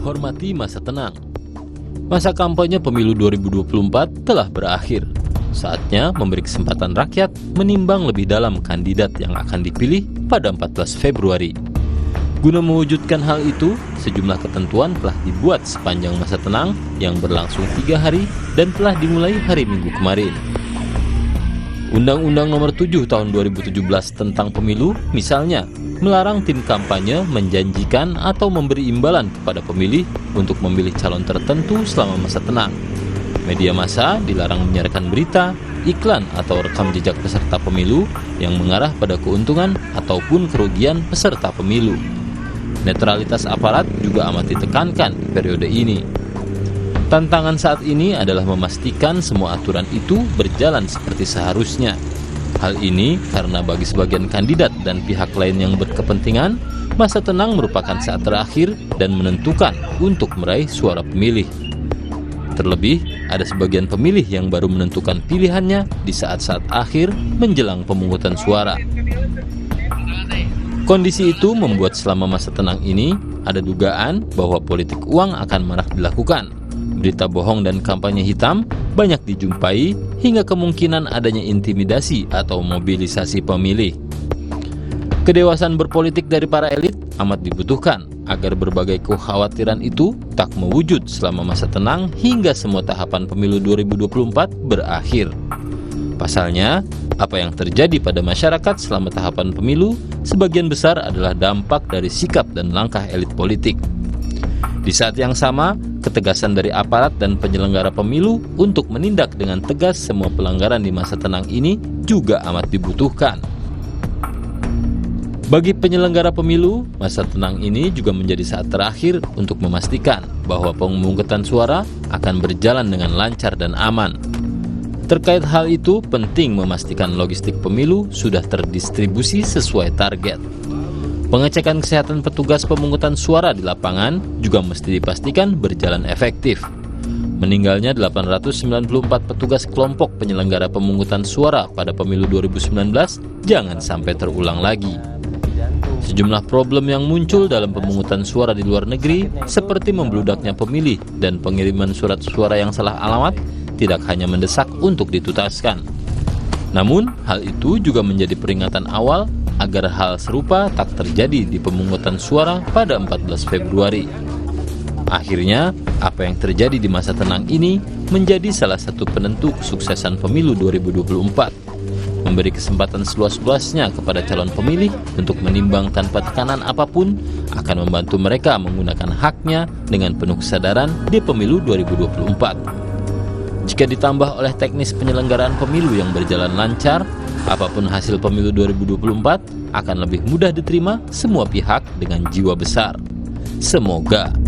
Hormati masa tenang. Masa kampanye pemilu 2024 telah berakhir. Saatnya memberi kesempatan rakyat menimbang lebih dalam kandidat yang akan dipilih pada 14 Februari. Guna mewujudkan hal itu, sejumlah ketentuan telah dibuat sepanjang masa tenang yang berlangsung 3 hari dan telah dimulai hari Minggu kemarin. Undang-Undang Nomor 7 Tahun 2017 tentang Pemilu, misalnya, melarang tim kampanye menjanjikan atau memberi imbalan kepada pemilih untuk memilih calon tertentu selama masa tenang. Media massa dilarang menyiarkan berita, iklan atau rekam jejak peserta pemilu yang mengarah pada keuntungan ataupun kerugian peserta pemilu. Netralitas aparat juga amat ditekankan di periode ini. Tantangan saat ini adalah memastikan semua aturan itu berjalan seperti seharusnya. Hal ini karena bagi sebagian kandidat dan pihak lain yang berkepentingan, masa tenang merupakan saat terakhir dan menentukan untuk meraih suara pemilih. Terlebih, ada sebagian pemilih yang baru menentukan pilihannya di saat-saat akhir menjelang pemungutan suara. Kondisi itu membuat selama masa tenang ini ada dugaan bahwa politik uang akan marak dilakukan. Berita bohong dan kampanye hitam banyak dijumpai hingga kemungkinan adanya intimidasi atau mobilisasi pemilih. Kedewasan berpolitik dari para elit amat dibutuhkan agar berbagai kekhawatiran itu tak mewujud selama masa tenang hingga semua tahapan pemilu 2024 berakhir. Pasalnya, apa yang terjadi pada masyarakat selama tahapan pemilu sebagian besar adalah dampak dari sikap dan langkah elit politik. Di saat yang sama, ketegasan dari aparat dan penyelenggara pemilu untuk menindak dengan tegas semua pelanggaran di masa tenang ini juga amat dibutuhkan. Bagi penyelenggara pemilu, masa tenang ini juga menjadi saat terakhir untuk memastikan bahwa pemungutan suara akan berjalan dengan lancar dan aman. Terkait hal itu, penting memastikan logistik pemilu sudah terdistribusi sesuai target. Pengecekan kesehatan petugas pemungutan suara di lapangan juga mesti dipastikan berjalan efektif. Meninggalnya 894 petugas kelompok penyelenggara pemungutan suara pada pemilu 2019 jangan sampai terulang lagi. Sejumlah problem yang muncul dalam pemungutan suara di luar negeri, seperti membludaknya pemilih dan pengiriman surat suara yang salah alamat, tidak hanya mendesak untuk dituntaskan. Namun, hal itu juga menjadi peringatan awal agar hal serupa tak terjadi di pemungutan suara pada 14 Februari. Akhirnya, apa yang terjadi di masa tenang ini menjadi salah satu penentu kesuksesan pemilu 2024. Memberi kesempatan seluas-luasnya kepada calon pemilih untuk menimbang tanpa tekanan apapun akan membantu mereka menggunakan haknya dengan penuh kesadaran di pemilu 2024. Jika ditambah oleh teknis penyelenggaraan pemilu yang berjalan lancar, apapun hasil pemilu 2024 akan lebih mudah diterima semua pihak dengan jiwa besar. Semoga.